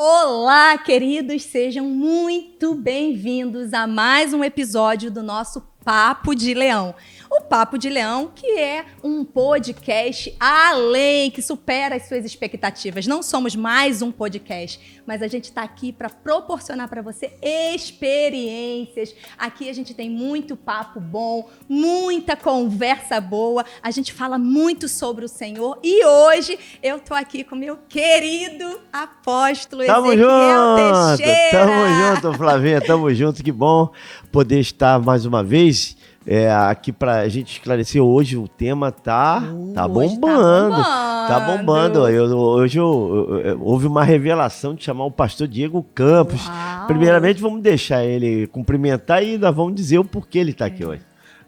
Olá, queridos, sejam muito bem-vindos a mais um episódio do nosso Papo de Leão. O Papo de Leão, que é um podcast além, que supera as suas expectativas. Não somos mais um podcast, mas a gente está aqui para proporcionar para você experiências. Aqui a gente tem muito papo bom, muita conversa boa, a gente fala muito sobre o Senhor e hoje eu tô aqui com meu querido apóstolo Ezequiel Teixeira. Tamo junto, Flavinha, tamo junto, que bom poder estar mais uma vez aqui pra gente esclarecer. Hoje o tema tá bombando. Tá bombando. Hoje houve uma revelação de chamar o pastor Diego Campos. Uau. Primeiramente vamos deixar ele cumprimentar e nós vamos dizer o porquê ele tá aqui hoje.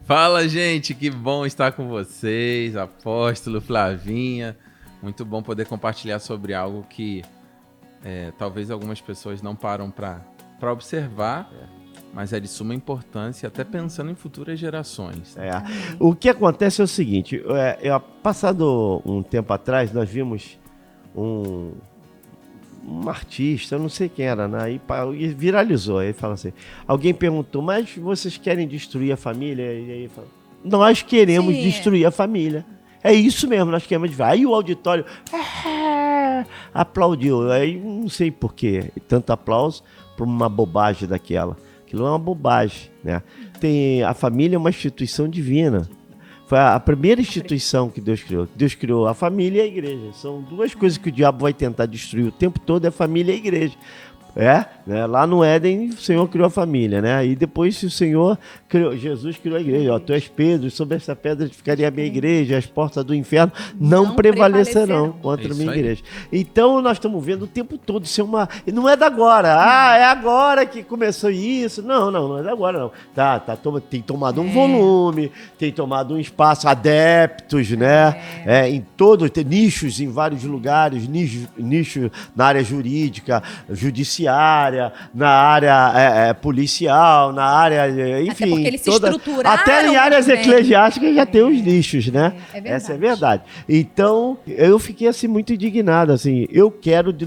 Fala, gente, que bom estar com vocês, apóstolo, Flavinha. Muito bom poder compartilhar sobre algo que talvez algumas pessoas não param para observar, mas é de suma importância, até pensando em futuras gerações. O que acontece é o seguinte, passado um tempo atrás, nós vimos um artista, eu não sei quem era, né? E viralizou, aí fala assim, alguém perguntou, mas vocês querem destruir a família? E aí fala, nós queremos destruir a família. É isso mesmo, nós queremos. Aí o auditório aplaudiu, aí não sei por que tanto aplauso por uma bobagem daquela. Aquilo é uma bobagem, né? A família é uma instituição divina. Foi a primeira instituição que Deus criou. Deus criou a família e a igreja. São duas coisas que o diabo vai tentar destruir o tempo todo, é a família e a igreja. Né? Lá no Éden, o Senhor criou a família, né? E depois o Senhor criou, Jesus criou a igreja. Ó, tu és Pedro, sobre essa pedra ficaria a minha igreja, as portas do inferno não prevalecerão contra a minha igreja. Então nós estamos vendo o tempo todo isso não é da agora. É agora que começou isso. Não é da agora, não. Tem tomado um volume, tem tomado um espaço, adeptos, né? Em todos, tem nichos em vários lugares, nicho na área jurídica, judiciária, na área policial, na área, enfim, até porque eles se estruturaram, até em áreas eclesiásticas já tem os nichos, né? Essa é verdade. Então, eu fiquei assim muito indignado, assim,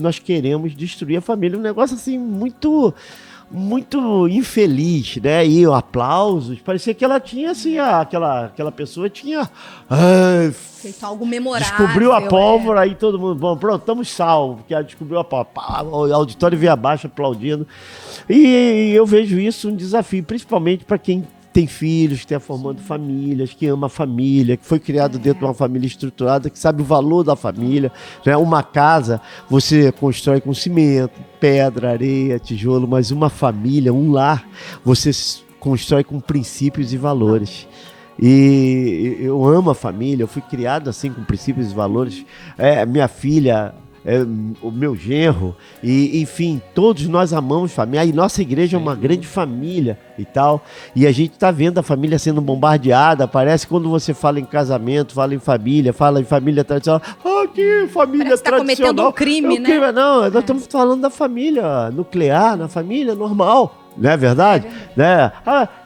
nós queremos destruir a família, um negócio assim muito infeliz, né? E aplausos, parecia que ela tinha assim, aquela pessoa tinha feito algo memorável. Descobriu a pólvora, aí todo mundo, bom, pronto, estamos salvos, porque ela descobriu a pólvora, o auditório veio abaixo aplaudindo. E eu vejo isso um desafio, principalmente para quem tem filhos, que está formando famílias, que ama a família, que foi criado dentro de uma família estruturada, que sabe o valor da família, né? Uma casa você constrói com cimento, pedra, areia, tijolo, mas uma família, um lar, você constrói com princípios e valores. E eu amo a família, eu fui criado assim com princípios e valores. Minha filha, o meu genro, e enfim, todos nós amamos família, e nossa igreja é uma grande família e tal, e a gente está vendo a família sendo bombardeada. Parece quando você fala em casamento, fala em família tradicional, que família parece tradicional, cometendo um crime, né? Não, nós estamos falando da família nuclear, na família normal. Não é verdade? Né?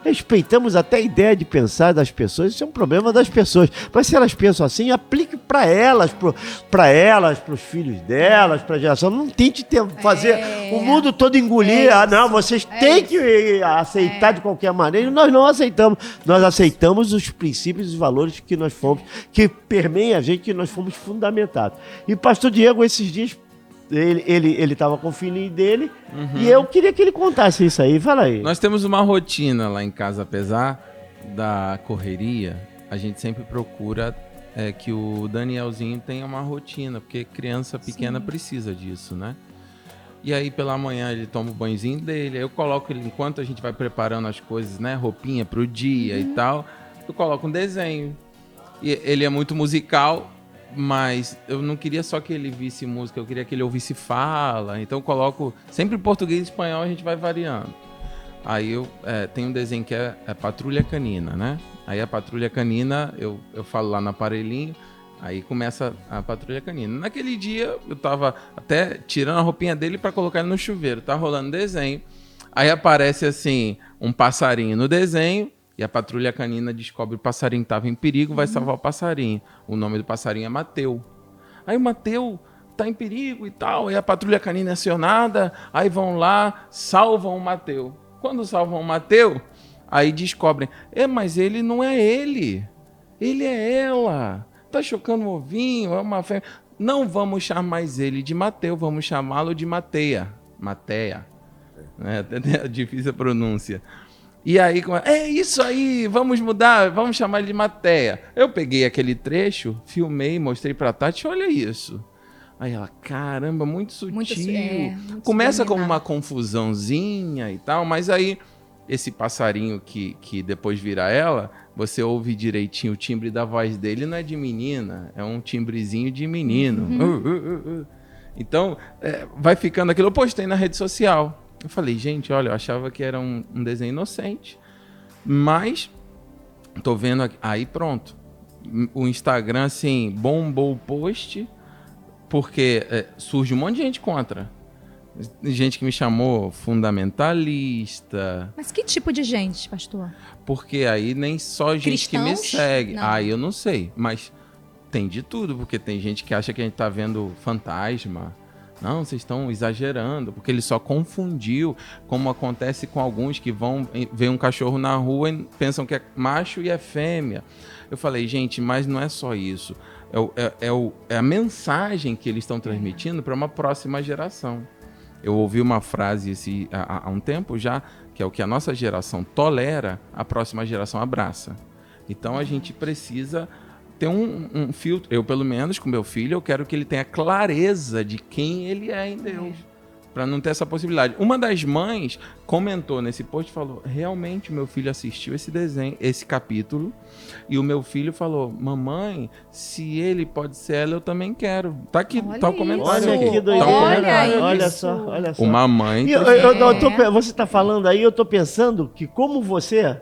Respeitamos até a ideia de pensar das pessoas, isso é um problema das pessoas. Mas se elas pensam assim, aplique para elas, para os filhos delas, para a geração. Não tente fazer o mundo todo engolir. Vocês têm que aceitar de qualquer maneira. E nós não aceitamos. Nós aceitamos os princípios e valores que nós fomos, que permeiam a gente, que nós fomos fundamentados. E pastor Diego, esses dias, ele estava com o filhinho dele, e eu queria que ele contasse isso aí. Fala aí. Nós temos uma rotina lá em casa, apesar da correria, a gente sempre procura que o Danielzinho tenha uma rotina, porque criança pequena precisa disso, né? E aí pela manhã ele toma o banhozinho dele, aí eu coloco ele, enquanto a gente vai preparando as coisas, né, roupinha pro dia e tal, eu coloco um desenho. E ele é muito musical, mas eu não queria só que ele visse música, eu queria que ele ouvisse fala. Então eu coloco sempre em português e espanhol, a gente vai variando. Aí eu tenho um desenho que é Patrulha Canina, né? Aí a Patrulha Canina, eu falo lá no aparelhinho, aí começa a Patrulha Canina. Naquele dia eu tava até tirando a roupinha dele para colocar ele no chuveiro, tá rolando desenho. Aí aparece assim um passarinho no desenho, e a Patrulha Canina descobre que o passarinho estava em perigo, vai salvar o passarinho. O nome do passarinho é Mateu. Aí o Mateu tá em perigo e tal. Aí a patrulha canina é acionada, aí vão lá, salvam o Mateu. Quando salvam o Mateu, aí descobrem, mas ele não é ele é ela. Tá chocando o ovinho, é uma fêmea. Não vamos chamar mais ele de Mateu, vamos chamá-lo de Mateia. Mateia. É difícil a pronúncia. E aí, é isso aí, vamos mudar, vamos chamar ele de Mateia. Eu peguei aquele trecho, filmei, mostrei pra Tati, olha isso. Aí ela, caramba, muito sutil. Muito começa como uma confusãozinha e tal, mas aí esse passarinho que depois vira ela, você ouve direitinho o timbre da voz dele, não é de menina, é um timbrezinho de menino. Então, vai ficando aquilo. Eu postei na rede social. Eu falei, gente, olha, eu achava que era um desenho inocente, mas tô vendo aqui. Aí pronto, o Instagram, assim, bombou o post, porque surge um monte de gente contra. Gente que me chamou fundamentalista. Mas que tipo de gente, pastor? Porque aí nem só gente Cristãos? Que me segue. Não. Aí eu não sei, mas tem de tudo, porque tem gente que acha que a gente tá vendo fantasma. Não, vocês estão exagerando, porque ele só confundiu, como acontece com alguns que vão ver um cachorro na rua e pensam que é macho e é fêmea. Eu falei, gente, mas não é só isso. É a mensagem que eles estão transmitindo para uma próxima geração. Eu ouvi uma frase há um tempo já, que é o que a nossa geração tolera, a próxima geração abraça. Então a gente precisa ter um filtro. Eu, pelo menos, com meu filho, eu quero que ele tenha clareza de quem ele é em Deus. Para não ter essa possibilidade. Uma das mães comentou nesse post e falou, realmente o meu filho assistiu esse desenho, esse capítulo, e o meu filho falou, mamãe, se ele pode ser ela, eu também quero. Tá aqui, tá o comentário. Olha aqui. que doideira. Olha Olha só. Uma mãe. Você tá falando aí, eu tô pensando que como você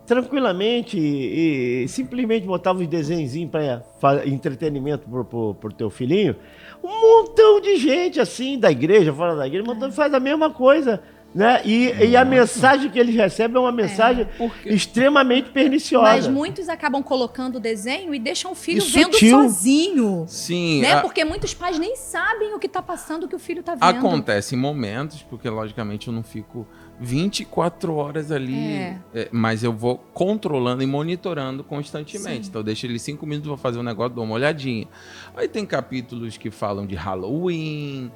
tranquilamente e simplesmente botava os desenhozinhos para entretenimento pro teu filhinho, um montão de gente assim, da igreja, fora da igreja, faz a mesma coisa, né? E a mensagem que eles recebem é uma mensagem extremamente perniciosa. Mas muitos acabam colocando o desenho e deixam o filho E vendo sutil. sozinho. Sim. Né? Porque muitos pais nem sabem o que está passando, o que o filho está vendo. Acontece em momentos, porque logicamente eu não fico 24 horas ali, mas eu vou controlando e monitorando constantemente. Sim. Então eu deixo ele 5 minutos, vou fazer um negócio, dou uma olhadinha. Aí tem capítulos que falam de Halloween,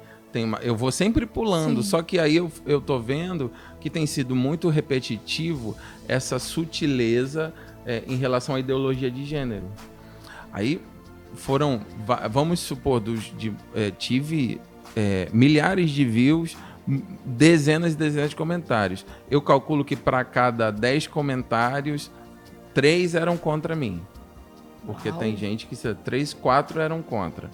eu vou sempre pulando, só que aí eu tô vendo que tem sido muito repetitivo essa sutileza em relação à ideologia de gênero. Aí vamos supor, tive milhares de views, dezenas e dezenas de comentários. Eu calculo que para cada 10 comentários, 3 eram contra mim. Porque tem gente que 3, 4 eram contra.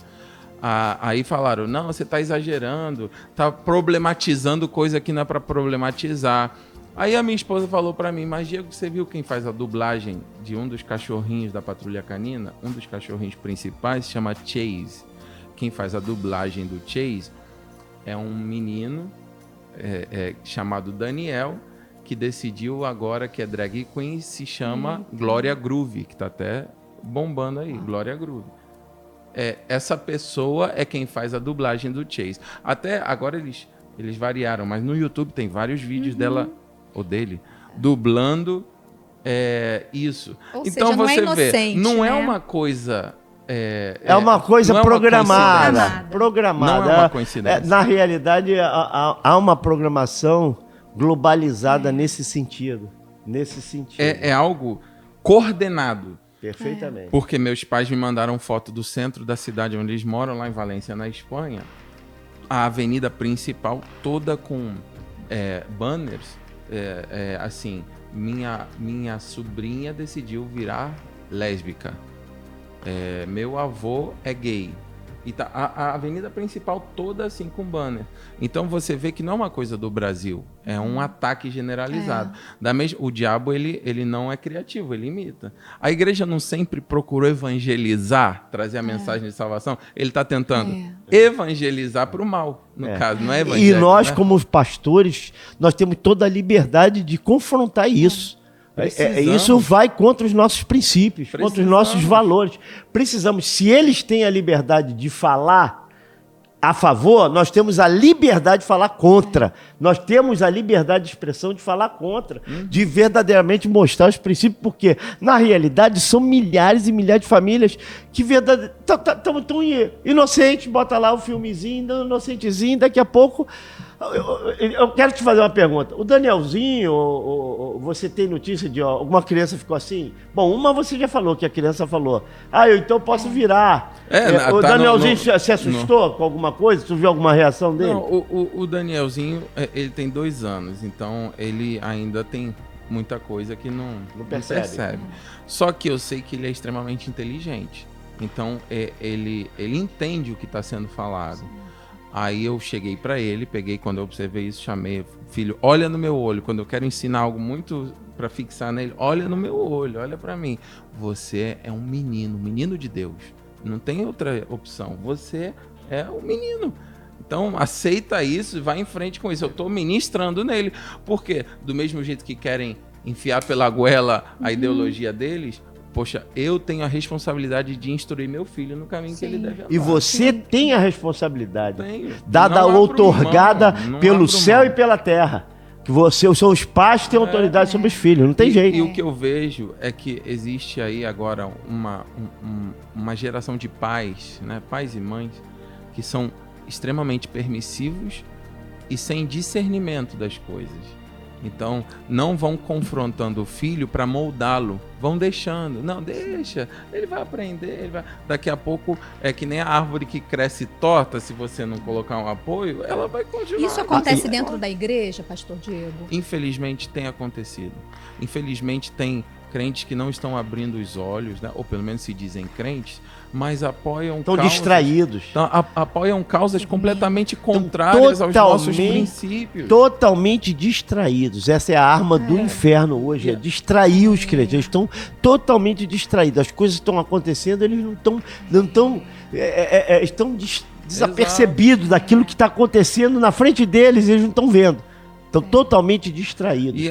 Aí falaram, não, você está exagerando, está problematizando coisa que não é para problematizar. Aí a minha esposa falou para mim, mas Diego, você viu quem faz a dublagem de um dos cachorrinhos da Patrulha Canina? Um dos cachorrinhos principais se chama Chase. Quem faz a dublagem do Chase é um menino chamado Daniel, que decidiu agora que é drag queen e se chama Glória Groove, que está até bombando aí, Glória Groove. Essa pessoa é quem faz a dublagem do Chase. Até agora eles variaram, mas no YouTube tem vários vídeos dela, ou dele, dublando isso. Ou então seja, não você é inocente, vê, não é né? uma coisa... É uma coisa não é programada. Não é uma coincidência. Na realidade, há uma programação globalizada nesse sentido. É algo coordenado. Perfeitamente. Porque meus pais me mandaram foto do centro da cidade onde eles moram, lá em Valência, na Espanha. A avenida principal toda com banners. Assim, minha sobrinha decidiu virar lésbica. Meu avô é gay. E tá, a avenida principal toda assim com banner. Então você vê que não é uma coisa do Brasil, é um ataque generalizado. O diabo ele não é criativo, ele imita. A igreja não sempre procurou evangelizar, trazer a mensagem de salvação. Ele está tentando evangelizar para o mal, no caso, não é evangelho. E nós, né? como pastores, nós temos toda a liberdade de confrontar isso. Isso vai contra os nossos princípios, contra os nossos valores. Precisamos, se eles têm a liberdade de falar a favor, nós temos a liberdade de falar contra. Nós temos a liberdade de expressão de falar contra, de verdadeiramente mostrar os princípios, porque, na realidade, são milhares e milhares de famílias que estão tão inocentes, bota lá o filmezinho, inocentezinho, daqui a pouco... Eu quero te fazer uma pergunta. O Danielzinho, você tem notícia de alguma criança ficou assim? Bom, uma você já falou, que a criança falou. Eu então posso virar. O Danielzinho se assustou com alguma coisa? Tu viu alguma reação dele? Não, o Danielzinho, ele tem 2 anos, então ele ainda tem muita coisa que não percebe. Só que eu sei que ele é extremamente inteligente. Então ele entende o que está sendo falado. Aí eu cheguei pra ele, peguei, quando eu observei isso, chamei, filho, olha no meu olho. Quando eu quero ensinar algo muito pra fixar nele, olha no meu olho, olha pra mim. Você é um menino de Deus. Não tem outra opção. Você é um menino. Então aceita isso e vai em frente com isso. Eu tô ministrando nele. Porque do mesmo jeito que querem enfiar pela goela a ideologia deles... Poxa, eu tenho a responsabilidade de instruir meu filho no caminho que ele deve andar. E você tem a responsabilidade, Tenho. dada ou outorgada pelo céu e pela terra. Que os pais têm autoridade sobre os filhos, não tem jeito. E o que eu vejo é que existe aí agora uma geração de pais, né, pais e mães, que são extremamente permissivos e sem discernimento das coisas. Então, não vão confrontando o filho para moldá-lo, vão deixando. Não, deixa, ele vai aprender. Daqui a pouco, é que nem a árvore que cresce torta, se você não colocar um apoio, ela vai continuar. Isso acontece dentro da igreja, pastor Diego? Infelizmente tem acontecido. Infelizmente tem crentes que não estão abrindo os olhos, né? Ou pelo menos se dizem crentes, mas apoiam estão distraídos. Apoiam causas completamente contrárias aos nossos princípios. Totalmente distraídos. Essa é a arma do inferno hoje, é distrair os crentes. Eles estão totalmente distraídos. As coisas estão acontecendo, eles estão desapercebidos daquilo que está acontecendo na frente deles, eles não estão vendo. Estão totalmente distraídos. E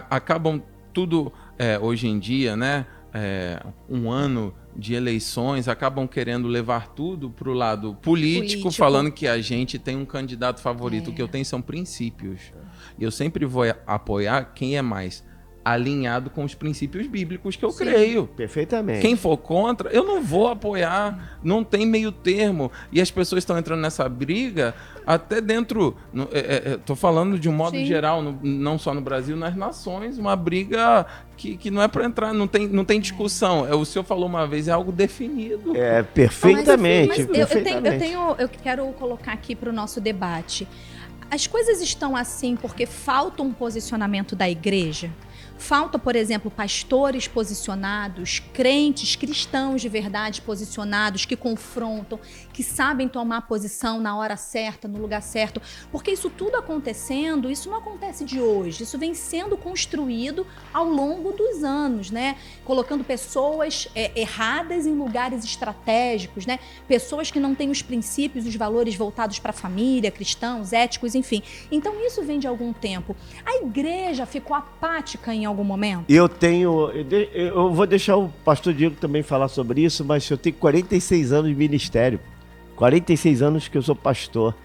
acabam tudo, hoje em dia, né? Um ano de eleições, acabam querendo levar tudo para o lado político, falando que a gente tem um candidato favorito. O que eu tenho são princípios. E eu sempre vou apoiar quem é mais alinhado com os princípios bíblicos que eu creio. Perfeitamente. Quem for contra, eu não vou apoiar. Não tem meio termo. E as pessoas estão entrando nessa briga até dentro... Estou falando de um modo geral, não só no Brasil, nas nações. Uma briga que não é para entrar, não tem discussão. O senhor falou uma vez, é algo definido. Perfeitamente. Eu quero colocar aqui para o nosso debate. As coisas estão assim porque falta um posicionamento da igreja? Falta, por exemplo, pastores posicionados, crentes, cristãos de verdade posicionados, que confrontam, que sabem tomar posição na hora certa, no lugar certo. Porque isso tudo acontecendo, isso não acontece de hoje. Isso vem sendo construído ao longo dos anos, né? Colocando pessoas erradas em lugares estratégicos, né? Pessoas que não têm os princípios, os valores voltados para a família, cristãos, éticos, enfim. Então isso vem de algum tempo. A igreja ficou apática em algum momento? Eu vou deixar o pastor Diego também falar sobre isso, mas eu tenho 46 anos de ministério, 46 anos que eu sou pastor.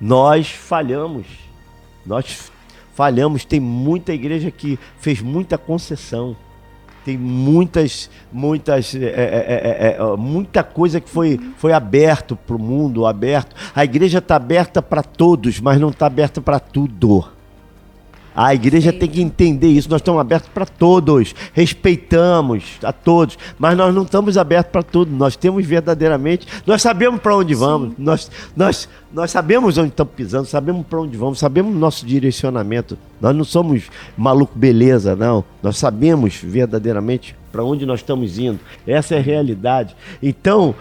Nós falhamos, tem muita igreja que fez muita concessão, tem muita coisa que foi aberto para o mundo, aberto. A igreja está aberta para todos, mas não está aberta para tudo. A igreja tem que entender isso. Nós estamos abertos para todos, respeitamos a todos, mas nós não estamos abertos para tudo. Nós temos verdadeiramente, nós sabemos para onde vamos, nós sabemos onde estamos pisando, sabemos para onde vamos, sabemos o nosso direcionamento. Nós não somos maluco beleza, não. Nós sabemos verdadeiramente para onde nós estamos indo. Essa é a realidade. Então,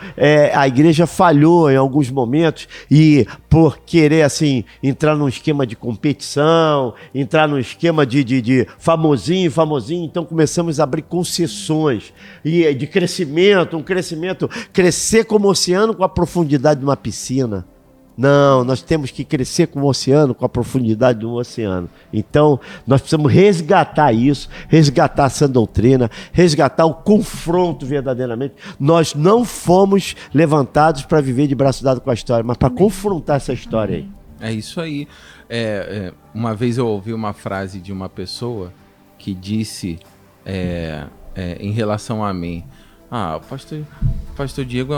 a igreja falhou em alguns momentos e por querer, assim, entrar num esquema de competição, entrar num esquema de famosinho, então começamos a abrir concessões e de crescimento, crescer como o oceano com a profundidade de uma piscina. Não, nós temos que crescer com o oceano, com a profundidade do oceano. Então, nós precisamos resgatar isso, resgatar essa doutrina, resgatar o confronto verdadeiramente. Nós não fomos levantados para viver de braço dado com a história, mas para confrontar essa história aí. É isso aí. Uma vez eu ouvi uma frase de uma pessoa que disse em relação a mim: o pastor Diego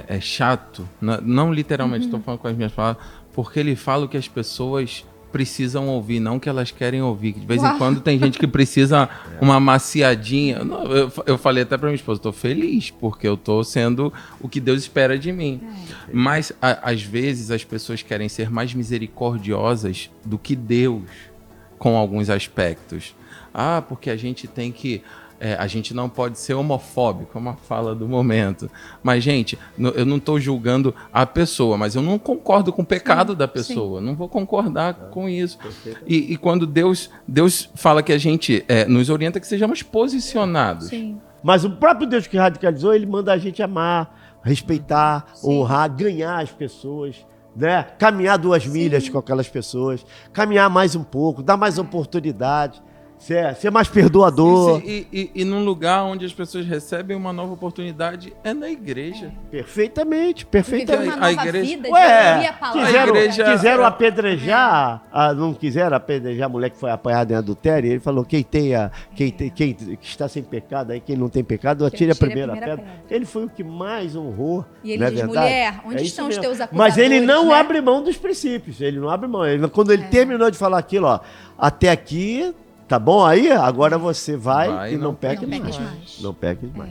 é chato, não literalmente estou falando com as minhas palavras, porque ele fala o que as pessoas precisam ouvir, não o que elas querem ouvir. De vez em quando tem gente que precisa uma maciadinha. Eu falei até para minha esposa, estou feliz, porque eu estou sendo o que Deus espera de mim. Mas, às vezes, as pessoas querem ser mais misericordiosas do que Deus com alguns aspectos. Porque a gente tem que... a gente não pode ser homofóbico, é uma fala do momento. Mas, gente, eu não estou julgando a pessoa, mas eu não concordo com o pecado da pessoa. Não vou concordar com isso. E quando Deus fala que a gente nos orienta que sejamos posicionados. Sim. Mas o próprio Deus que radicalizou, ele manda a gente amar, respeitar, honrar, ganhar as pessoas, né? Caminhar 2 milhas com aquelas pessoas, caminhar mais um pouco, dar mais oportunidade. Ser mais perdoador. E num lugar onde as pessoas recebem uma nova oportunidade é na igreja. Perfeitamente. Uma a nova igreja... vida de ouvir a palavra. Quiseram apedrejar, não quiseram apedrejar a mulher que foi apanhada em adultério. Ele falou, quem está sem pecado, aí quem não tem pecado, atire a primeira pedra. Ele foi o que mais honrou. E ele diz, mulher, onde estão os teus acusadores? Mas ele não abre mão dos princípios. Ele não abre mão. Quando ele terminou de falar aquilo, até aqui... Tá bom aí? Agora você vai e não peques mais. Não peques mais.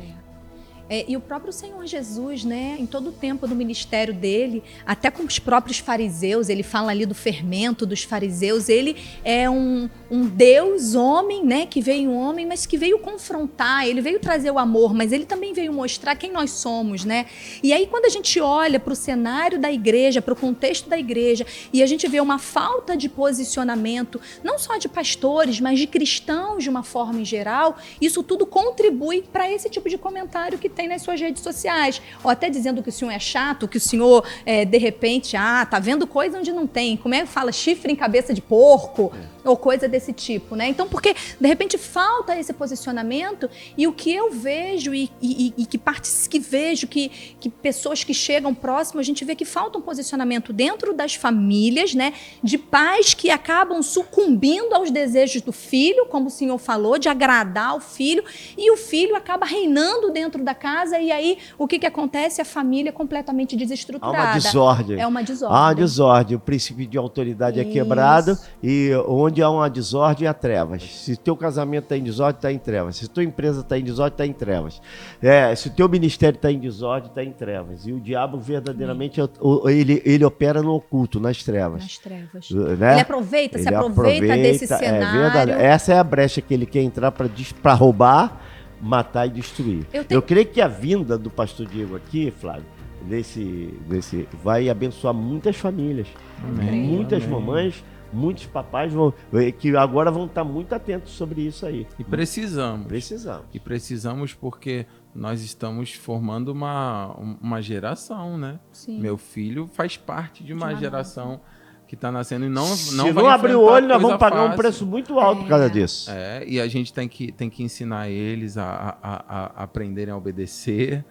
E o próprio Senhor Jesus, né, em todo o tempo do ministério dele, até com os próprios fariseus, ele fala ali do fermento dos fariseus, ele é um Deus homem, né, que veio homem, mas que veio confrontar, ele veio trazer o amor, mas ele também veio mostrar quem nós somos, né? E aí quando a gente olha para o cenário da igreja, para o contexto da igreja, e a gente vê uma falta de posicionamento, não só de pastores, mas de cristãos de uma forma em geral, isso tudo contribui para esse tipo de comentário que tem nas suas redes sociais, ou até dizendo que o senhor é chato, que o senhor, de repente, tá vendo coisa onde não tem, como é que fala, chifre em cabeça de porco, ou coisa desse tipo, né? Então, porque, de repente, falta esse posicionamento, e o que eu vejo, que vejo que pessoas que chegam próximo, a gente vê que falta um posicionamento dentro das famílias, né? De pais que acabam sucumbindo aos desejos do filho, como o senhor falou, de agradar o filho, e o filho acaba reinando dentro da casa, e aí o que acontece? A família é completamente desestruturada. Há uma desordem. É uma desordem. Há uma desordem. O princípio de autoridade é quebrado, e onde há uma desordem, há trevas. Se teu casamento está em desordem, está em trevas. Se tua empresa está em desordem, está em trevas. Se o teu ministério está em desordem, está em trevas. E o diabo verdadeiramente, ele opera no oculto, nas trevas. Nas trevas. Né? Ele se aproveita desse cenário. Essa é a brecha que ele quer entrar para roubar, matar e destruir. Eu creio que a vinda do pastor Diego aqui, Flávio, vai abençoar muitas famílias. Muitas mamães, muitos papais que agora vão estar muito atentos sobre isso aí. E precisamos. E precisamos porque nós estamos formando uma geração, né? Sim. Meu filho faz parte de uma geração que está nascendo e não Se não abrir o olho, nós vamos pagar um preço muito alto por causa disso. E a gente tem que ensinar eles a aprenderem a obedecer.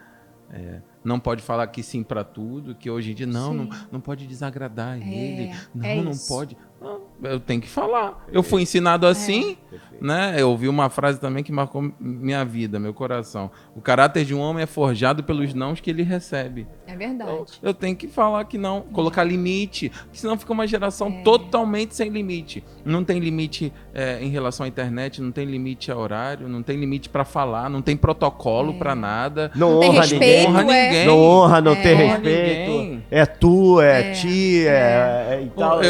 Não pode falar que sim para tudo, que hoje em dia não pode desagradar ele. Não pode. Não, eu tenho que falar. Eu fui ensinado assim, né? Eu ouvi uma frase também que marcou minha vida, meu coração. O caráter de um homem é forjado pelos nãos que ele recebe. É verdade. Então, eu tenho que falar que não, colocar limite, senão fica uma geração totalmente sem limite. Não tem limite em relação à internet, não tem limite a horário, não tem limite para falar, não tem protocolo para nada. Não honra ninguém. Não honra, não tem respeito. Ninguém. É tu, é ti, e tal.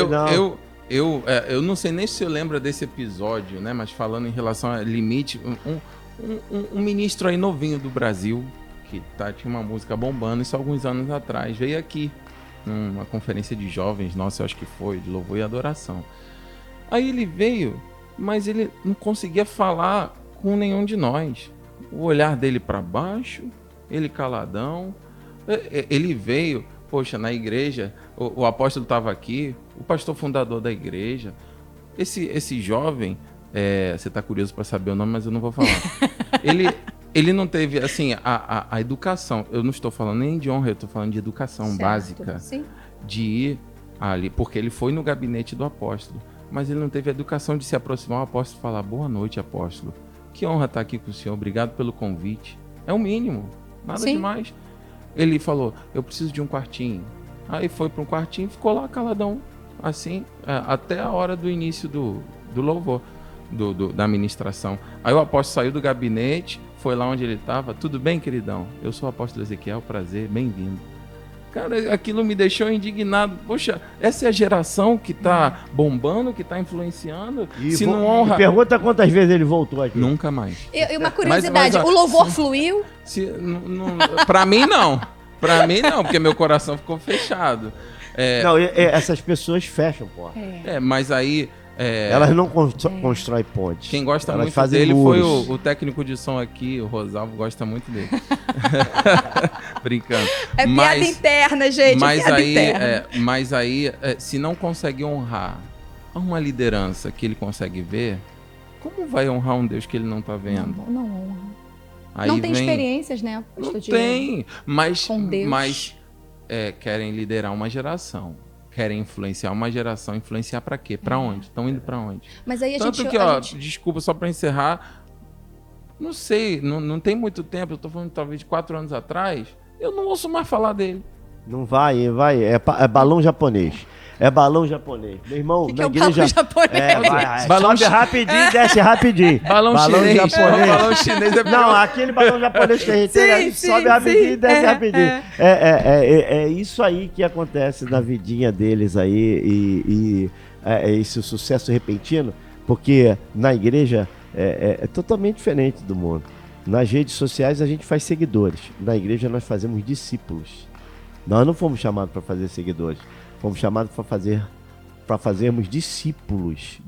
Eu não sei nem se você lembra desse episódio, né? Mas falando em relação a limite, um ministro aí novinho do Brasil, que tinha uma música bombando isso alguns anos atrás, veio aqui numa conferência de jovens, nossa, eu acho que foi, de louvor e adoração. Aí ele veio, mas ele não conseguia falar com nenhum de nós. O olhar dele para baixo, ele caladão. Ele veio poxa, na igreja, o apóstolo estava aqui, o pastor fundador da igreja, esse jovem, você está curioso para saber o nome, mas eu não vou falar. Ele não teve, assim, a educação, eu não estou falando nem de honra, eu estou falando de educação básica, sim. de ir ali, porque ele foi no gabinete do apóstolo, mas ele não teve a educação de se aproximar ao apóstolo e falar, boa noite, apóstolo, que honra estar aqui com o senhor, obrigado pelo convite. É o mínimo, nada demais. Ele falou, eu preciso de um quartinho. Aí foi para um quartinho e ficou lá caladão, assim, até a hora do início do louvor, da ministração. Aí o apóstolo saiu do gabinete, foi lá onde ele estava. Tudo bem, queridão? Eu sou o apóstolo Ezequiel, prazer, bem-vindo. Cara, aquilo me deixou indignado. Poxa, essa é a geração que tá bombando, que tá influenciando. Se não honra... Pergunta quantas vezes ele voltou aqui. Nunca mais. E uma curiosidade, o louvor fluiu? Pra mim, não. Pra mim, não, porque meu coração ficou fechado. Não, essas pessoas fecham, pô. Mas aí... Elas não constroem pontes. Quem gosta Elas muito fazem dele muros. foi o técnico de som aqui, o Rosalvo, gosta muito dele. Brincando. É piada interna, gente. Mas aí, se não consegue honrar uma liderança que ele consegue ver, como vai honrar um Deus que ele não está vendo? Não honra. Aí não tem experiências, né? Não tem, mas querem liderar uma geração. Querem influenciar uma geração. Influenciar pra quê? Pra onde? Estão indo pra onde? Mas aí Tanto que, desculpa, só pra encerrar, não sei, não tem muito tempo, eu tô falando talvez de 4 anos atrás, eu não ouço mais falar dele. Não vai, é balão japonês. É balão japonês. Meu irmão, na igreja... Sobe rapidinho, desce rapidinho. Balão chinês. Japonês. Balão chinês é não, aquele balão japonês que a gente tem, sobe rapidinho e desce rapidinho. É isso aí que acontece na vidinha deles aí e esse sucesso repentino, porque na igreja é totalmente diferente do mundo. Nas redes sociais a gente faz seguidores. Na igreja nós fazemos discípulos. Nós não fomos chamados para fazer seguidores. Fomos chamados para fazermos discípulos.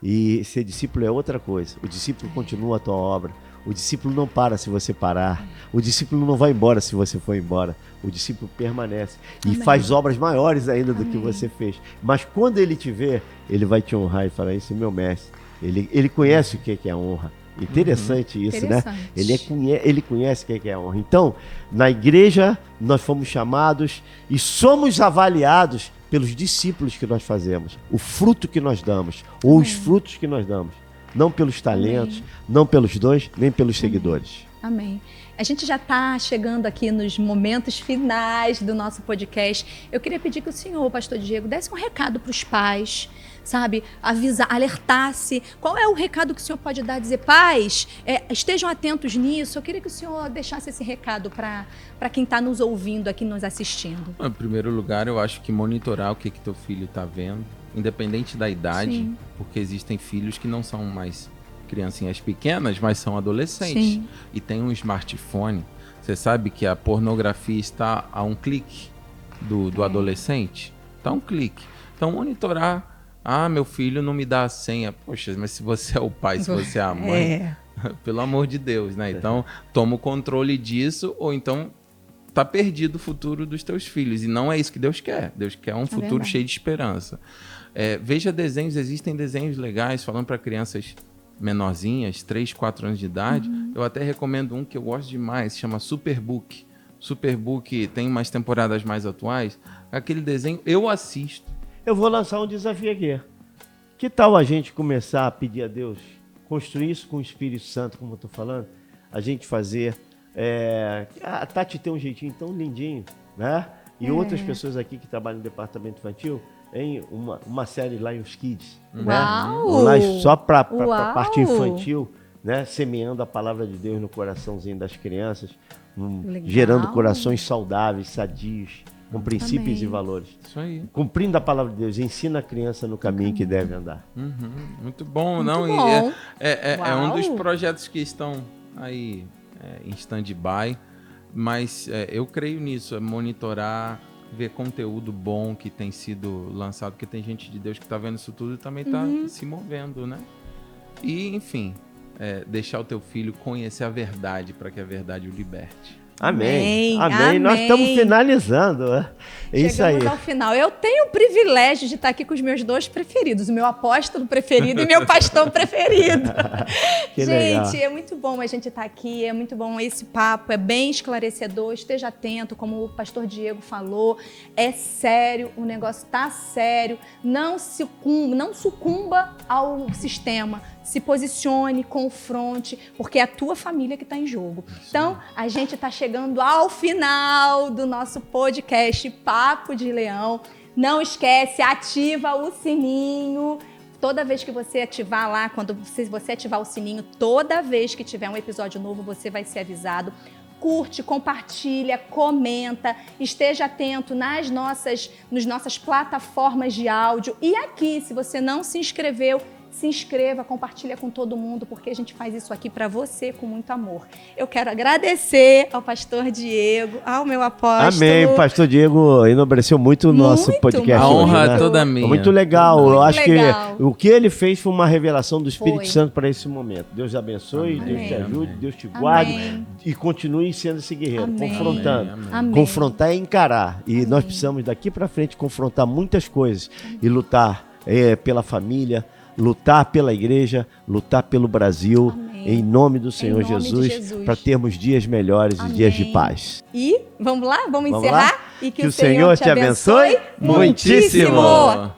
E ser discípulo é outra coisa. O discípulo continua a tua obra. O discípulo não para se você parar. O discípulo não vai embora se você for embora. O discípulo permanece. E faz obras maiores ainda do que você fez. Mas quando ele te vê, ele vai te honrar e falar, isso é meu mestre. Ele conhece o que é a honra. Interessante isso, né? Ele conhece o que é a honra. Então, na igreja, nós fomos chamados e somos avaliados pelos discípulos que nós fazemos, o fruto que nós damos, ou os frutos que nós damos. Não pelos talentos, não pelos dons, nem pelos seguidores. Amém. A gente já está chegando aqui nos momentos finais do nosso podcast. Eu queria pedir que o senhor, o pastor Diego, desse um recado para os pais, sabe? Avisar, alertasse. Qual é o recado que o senhor pode dar? Dizer, pais, estejam atentos nisso. Eu queria que o senhor deixasse esse recado para quem está nos ouvindo aqui, nos assistindo. Em primeiro lugar, eu acho que monitorar o que teu filho está vendo, independente da idade, porque existem filhos que não são mais criancinhas pequenas, mas são adolescentes e tem um smartphone. Você sabe que a pornografia está a um clique do adolescente? Está a um clique. Então, monitorar. Meu filho não me dá a senha. Poxa, mas se você é o pai, se você é a mãe, pelo amor de Deus, né? Então, toma o controle disso, ou então tá perdido o futuro dos teus filhos. E não é isso que Deus quer. Deus quer um futuro cheio de esperança. Veja desenhos, existem desenhos legais, falando para crianças menorzinhas, 3, 4 anos de idade. Eu até recomendo um que eu gosto demais, se chama Superbook. Superbook tem umas temporadas mais atuais. Aquele desenho eu assisto. Eu vou lançar um desafio aqui. Que tal a gente começar a pedir a Deus, construir isso com o Espírito Santo, como eu estou falando, a gente fazer... a Tati tem um jeitinho tão lindinho, né? E outras pessoas aqui que trabalham no departamento infantil, em uma série Lions Kids, né? Só para a parte infantil, né? Semeando a palavra de Deus no coraçãozinho das crianças, gerando corações saudáveis, sadios, com princípios e valores. Isso aí. Cumprindo a palavra de Deus, ensina a criança no caminho que deve andar. Muito bom, muito não? Bom. É um dos projetos que estão aí em stand-by, mas eu creio nisso, monitorar, ver conteúdo bom que tem sido lançado, porque tem gente de Deus que está vendo isso tudo e também está se movendo, né? E, enfim, deixar o teu filho conhecer a verdade para que a verdade o liberte. Amém. Amém. Amém. Nós estamos finalizando. É isso aí. Chegamos ao final. Eu tenho o privilégio de estar aqui com os meus dois preferidos, o meu apóstolo preferido e meu pastor preferido. Que legal. Gente, é muito bom a gente estar aqui, é muito bom esse papo, é bem esclarecedor, esteja atento, como o pastor Diego falou, é sério, o negócio está sério, não sucumba ao sistema, se posicione, confronte, porque é a tua família que está em jogo. Então, a gente está chegando ao final do nosso podcast Papo de Leão. Não esquece, ativa o sininho. Toda vez que você ativar lá, quando você ativar o sininho, toda vez que tiver um episódio novo, você vai ser avisado. Curte, compartilha, comenta, esteja atento nas nossas plataformas de áudio. E aqui, se você não se inscreveu, se inscreva, compartilha com todo mundo, porque a gente faz isso aqui para você com muito amor. Eu quero agradecer ao pastor Diego, ao meu apóstolo. Amém. O pastor Diego enobreceu muito o nosso podcast. A honra hoje, né? toda minha. Muito legal. Muito Eu acho legal. que o que ele fez foi uma revelação do Espírito Foi. Santo para esse momento. Deus abençoe, Amém. Deus te ajude, Amém. Deus te guarde Amém. e continue sendo esse guerreiro, Amém. confrontando. Amém. Amém. Confrontar é encarar. E nós precisamos daqui para frente confrontar muitas coisas e lutar pela família, lutar pela igreja, lutar pelo Brasil, Amém. em nome do Senhor nome de Jesus, Jesus. para termos dias melhores Amém. e dias de paz. E vamos lá? Vamos Vamos encerrar? lá? E Que o Senhor te abençoe muitíssimo. muitíssimo.